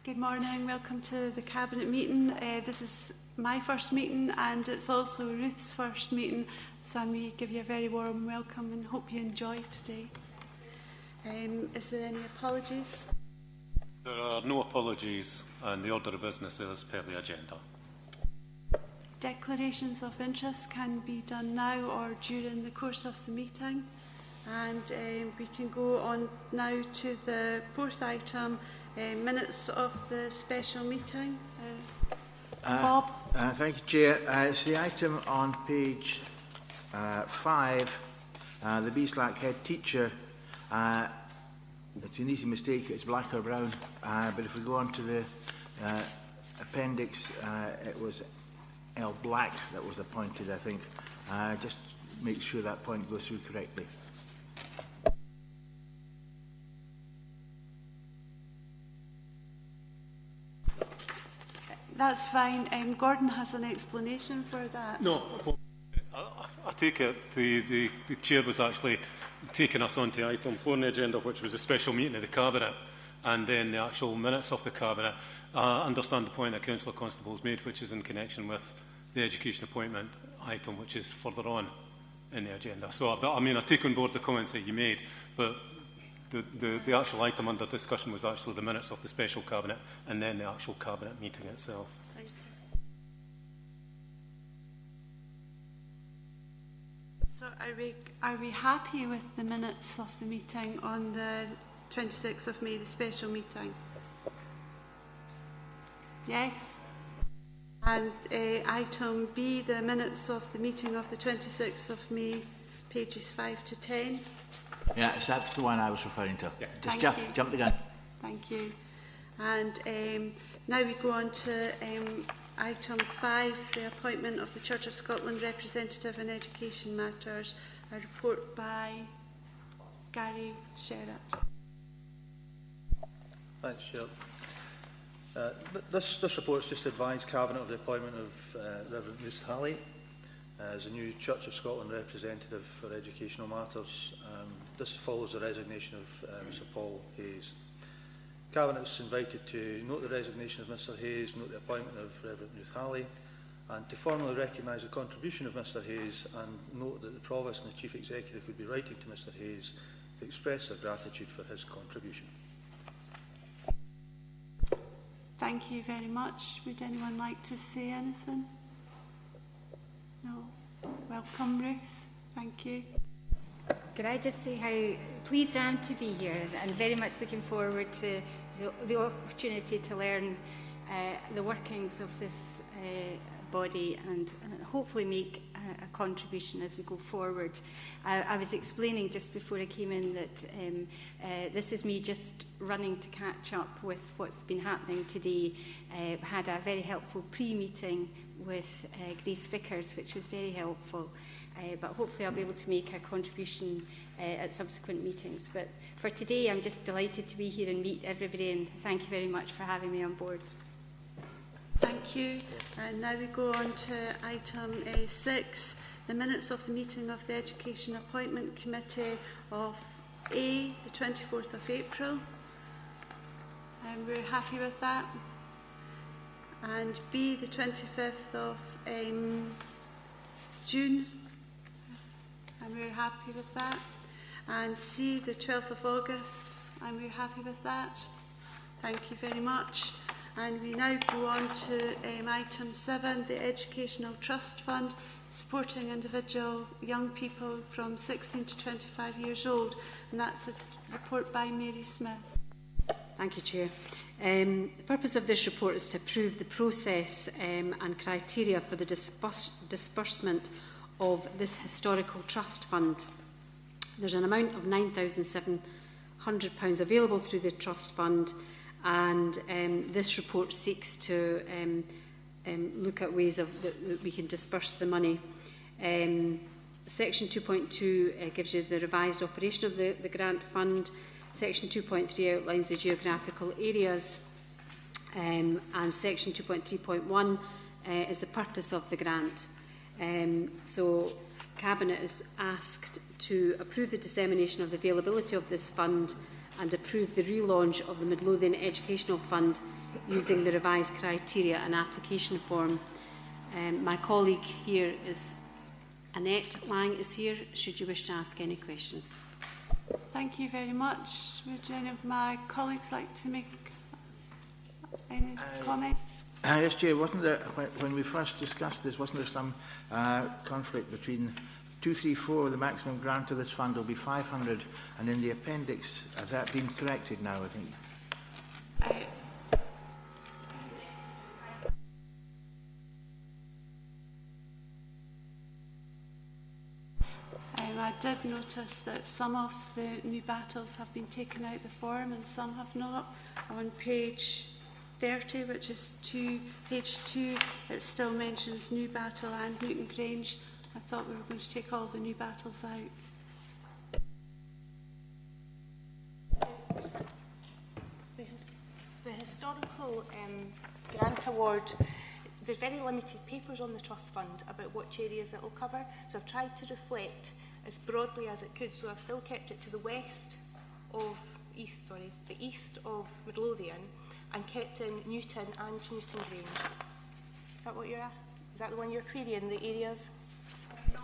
Good morning, welcome to the Cabinet meeting. This is my first meeting and it's also Ruth's first meeting, so I may give you a very warm welcome and hope you enjoy today. Is there any apologies? There are no apologies and the order of business is per the agenda. Declarations of interest can be done now or during the course of the meeting. And we can go on now to the fourth item, minutes of the special meeting. Bob? Thank you, Chair. It's the item on page 5, the Beeslack head teacher. It's an easy mistake, it's black or brown, but if we go on to the appendix, it was L. Black that was appointed, I think. Just make sure that point goes through correctly. That's fine. Gordon has an explanation for that. No, I take it the Chair was actually taking us on to item 4 on the agenda, which was a special meeting of the Cabinet, and then the actual minutes of the Cabinet. I understand the point that Councillor Constable's made, which is in connection with the education appointment item, which is further on in the agenda. So, I mean, I take on board the comments that you made, but the actual item under discussion was actually the minutes of the special Cabinet and then the actual Cabinet meeting itself. So are we happy with the minutes of the meeting on the 26th of May, the special meeting? Yes? And item B, the minutes of the meeting of the 26th of May, pages 5 to 10. Yeah, that's the one I was referring to. Yeah. Just jump the gun. Thank you. And now we go on to item 5, the appointment of the Church of Scotland representative in education matters. A report by Gary Sherratt. Thanks, Chair. This report's just advised Cabinet of the appointment of Reverend Ruth Halley as a new Church of Scotland representative for educational matters. This follows the resignation of Mr Paul Hayes. Cabinet is invited to note the resignation of Mr Hayes, note the appointment of Reverend Ruth Halley, and to formally recognise the contribution of Mr Hayes and note that the Provost and the Chief Executive would be writing to Mr Hayes to express their gratitude for his contribution. Thank you very much. Would anyone like to say anything? No? Welcome, Ruth. Thank you. Could I just say how pleased I am to be here and very much looking forward to the opportunity to learn the workings of this body and hopefully make a contribution as we go forward. I was explaining just before I came in that this is me just running to catch up with what's been happening today. Had a very helpful pre-meeting with Grace Vickers, which was very helpful. But hopefully I'll be able to make a contribution at subsequent meetings. But for today, I'm just delighted to be here and meet everybody, and thank you very much for having me on board. Thank you. And now we go on to item 6, the minutes of the meeting of the Education Appointment Committee of A, the 24th of April. And we're happy with that. And B, the 25th of June. And we're happy with that. And C, the 12th of August, and we're happy with that. Thank you very much. And we now go on to item 7, the Educational Trust Fund, supporting individual young people from 16 to 25 years old. And that's a report by Mary Smith. Thank you, Chair. The purpose of this report is to approve the process and criteria for the disbursement of this historical trust fund. There's an amount of £9,700 available through the trust fund, and this report seeks to look at ways that we can disburse the money. Section 2.2 gives you the revised operation of the grant fund. Section 2.3 outlines the geographical areas, and Section 2.3.1 is the purpose of the grant. So Cabinet is asked to approve the dissemination of the availability of this fund and approve the relaunch of the Midlothian Educational Fund using the revised criteria and application form. My colleague here is Annette Lang is here, should you wish to ask any questions. Thank you very much. Would any of my colleagues like to make any comment? Yes, Chair, wasn't there, when we first discussed this, wasn't there some conflict between 234, the maximum grant to this fund will be 500, and in the appendix, has that been corrected now, I think? I did notice that some of the new battles have been taken out the form and some have not. On page 30, which is page 2, it still mentions New Battle and Newton Grange. I thought we were going to take all the new battles out. The historical grant award, there's very limited papers on the trust fund about which areas it will cover, so I've tried to reflect as broadly as it could, so I've still kept it to the the east of Midlothian, and kept in Newton and Newton Grange. Is that what you're at? Is that the one you're querying, the areas? No,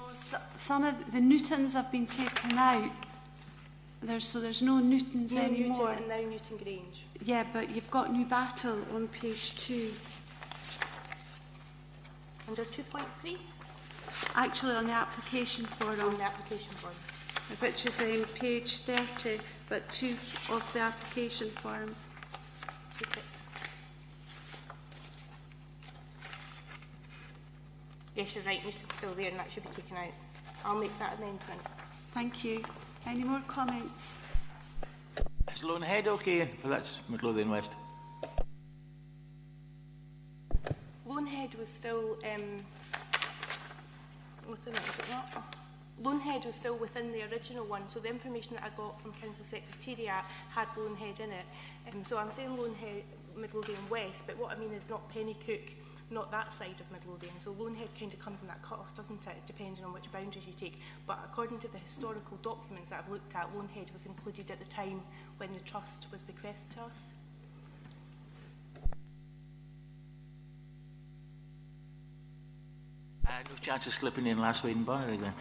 some of the Newtons have been taken out. There's no Newtons anymore. Newton and now Newton Grange. Yeah, but you've got New Battle on page 2. Under 2.3? Actually, on the application form. On the application form. Which is on page 30, but 2 of the application form. 2 ticks. Yes, you're right, Newton's still there and that should be taken out. I'll make that amendment. Thank you. Any more comments? Is Lone Head okay? Well, that's Midlothian West. Lone Head was still within it, is it not? Lone Head was still within the original one, so the information that I got from Council Secretariat had Lone Head in it. So I'm saying Lone Head, Midlothian West, but what I mean is not Pennycook, not that side of Midlothian. So Lone Head kind of comes in that cut-off, doesn't it, depending on which boundaries you take. But according to the historical documents that I've looked at, Lone Head was included at the time when the trust was bequeathed to us. No chance of slipping in Last Wade and Bonnerig then?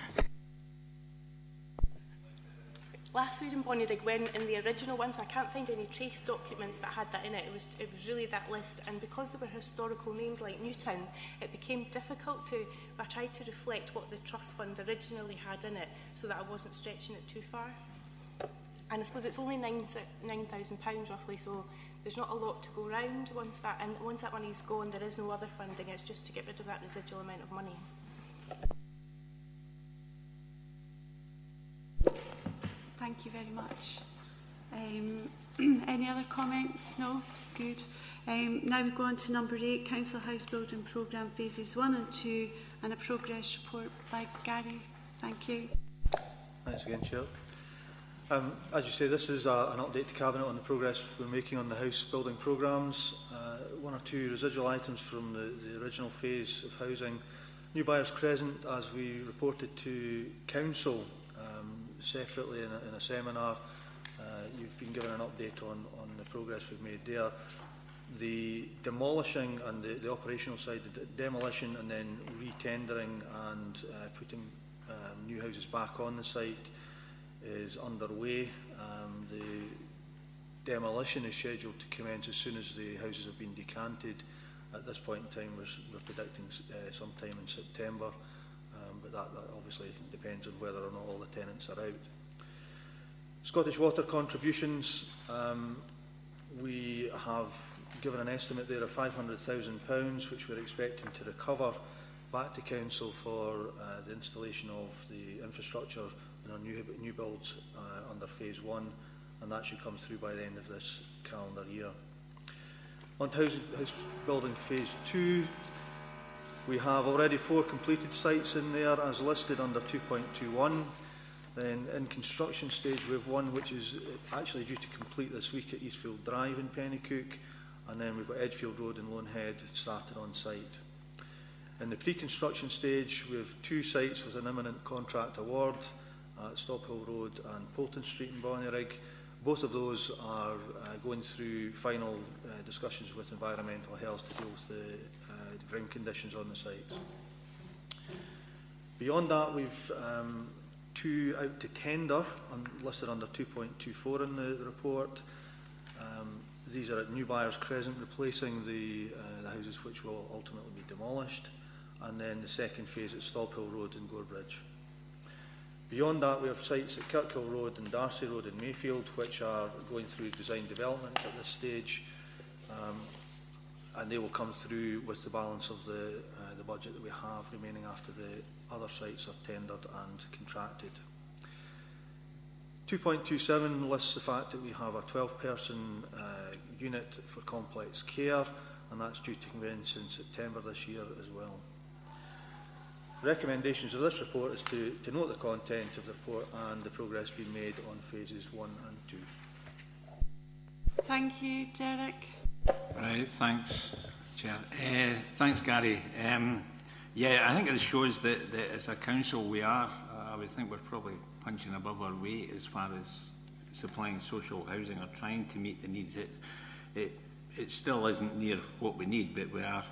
Last Wade and Bonnerig went in the original one, so I can't find any trace documents that had that in it. It was really that list, and because there were historical names like Newton, it became difficult to. I tried to reflect what the trust fund originally had in it, so that I wasn't stretching it too far. And I suppose it's only £9,000 roughly, so there's not a lot to go round. Once that money's gone, there is no other funding. It's just to get rid of that residual amount of money. Thank you very much. Any other comments? No? Good. Now we go on to number 8, Council House Building Programme Phases 1 and 2, and a progress report by Gary. Thank you. Thanks again, Chair. As you say, this is an update to Cabinet on the progress we're making on the house building programmes. One or two residual items from the original phase of housing. New Buyers Crescent, as we reported to Council separately in a seminar, you've been given an update on the progress we've made there. The demolishing and the operational side, the demolition and then re-tendering and putting new houses back on the site is underway. The demolition is scheduled to commence as soon as the houses have been decanted. At this point in time, we're predicting sometime in September, but that obviously depends on whether or not all the tenants are out. Scottish Water contributions, we have given an estimate there of £500,000, which we're expecting to recover back to Council for the installation of the infrastructure in our new builds under Phase 1, and that should come through by the end of this calendar year. On house building Phase 2, we have already 4 completed sites in there as listed under 2.21. Then in construction stage we have one which is actually due to complete this week at Eastfield Drive in Pennycook, and then we've got Edgefield Road in Lone Head started on site. In the pre-construction stage we have 2 sites with an imminent contract award at Stop Hill Road and Poulton Street in Bonnerig, Both of those are going through final discussions with environmental health to deal with the ground conditions on the sites. Beyond that, we've two out to tender, listed under 2.24 in the report. These are at New Byers Crescent, replacing the houses which will ultimately be demolished, and then the second phase at Stobhill Road in Gorebridge. Beyond that, we have sites at Kirkhill Road and Darcy Road in Mayfield, which are going through design development at this stage, and they will come through with the balance of the budget that we have remaining after the other sites are tendered and contracted. 2.27 lists the fact that we have a 12-person unit for complex care, and that's due to commence in September this year as well. Recommendations of this report is to note the content of the report and the progress being made on phases 1 and 2. Thank you, Derek. Right, thanks, Chair. Thanks, Gary. Yeah, I think it shows that as a council we are, I would think we're probably punching above our weight as far as supplying social housing or trying to meet the needs. It still isn't near what we need, but we are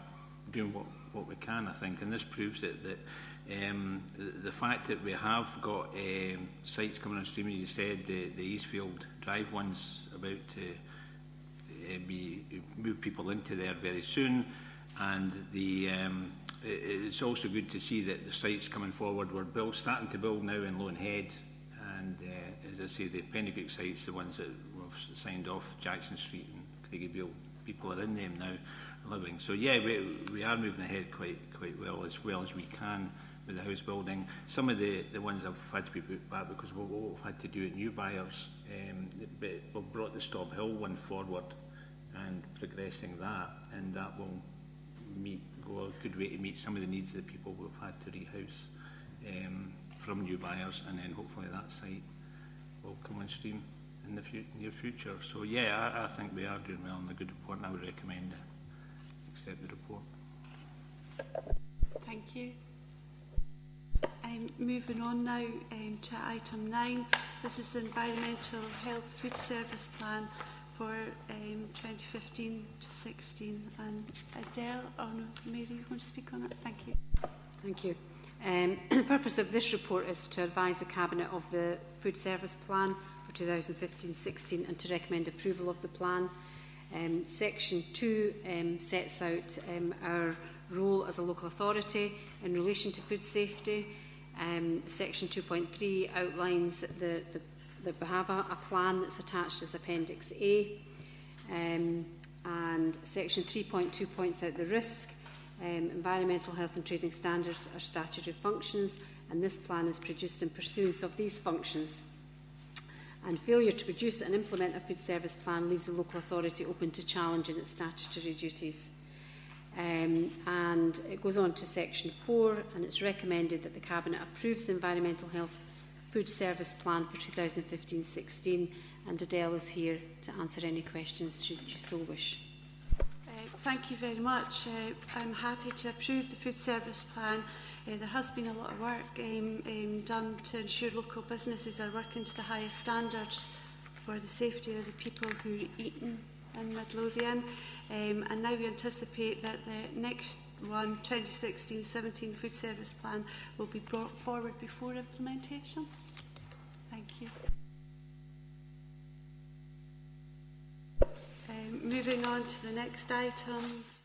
doing what we can, I think, and this proves it, that the fact that we have got sites coming on stream, as you said, the Eastfield Drive one's about to move people into there very soon, and it's also good to see that the sites coming forward, we're starting to build now in Lone Head, and as I say, the Pennycook sites, the ones that we've signed off, Jackson Street and Craigiebeale, people are in them now living. So yeah, we are moving ahead quite well as we can with the house building. Some of the ones have had to be put back because of what we've had to do at New Byers, but we've brought the Stobhill one forward and progressing that, and that will go a good way to meet some of the needs of the people we've had to rehouse from New Byers, and then hopefully that site will come on stream in the near future. So yeah, I think we are doing well in a good report, and I would recommend accept the report. Thank you. Moving on now to item 9. This is the Environmental Health Food Service Plan for 2015 to 16. And Adele, oh no, Mary, you want to speak on it? Thank you. Thank you. The purpose of this report is to advise the Cabinet of the Food Service Plan for 2015-16 and to recommend approval of the plan. Section 2 sets out our role as a local authority in relation to food safety. Section 2.3 outlines that we have a plan that's attached as Appendix A. And Section 3.2 points out the risk. Environmental health and trading standards are statutory functions, and this plan is produced in pursuance of these functions. And failure to produce and implement a food service plan leaves the local authority open to challenging its statutory duties. And it goes on to Section 4, and it's recommended that the Cabinet approves the Environmental Health Food Service Plan for 2015-16, and Adele is here to answer any questions should you so wish. Thank you very much. I'm happy to approve the food service plan. There has been a lot of work done to ensure local businesses are working to the highest standards for the safety of the people who are eating in Midlothian. And now we anticipate that the next one, 2016-17 food service plan, will be brought forward before implementation. Thank you. Moving on to the next items.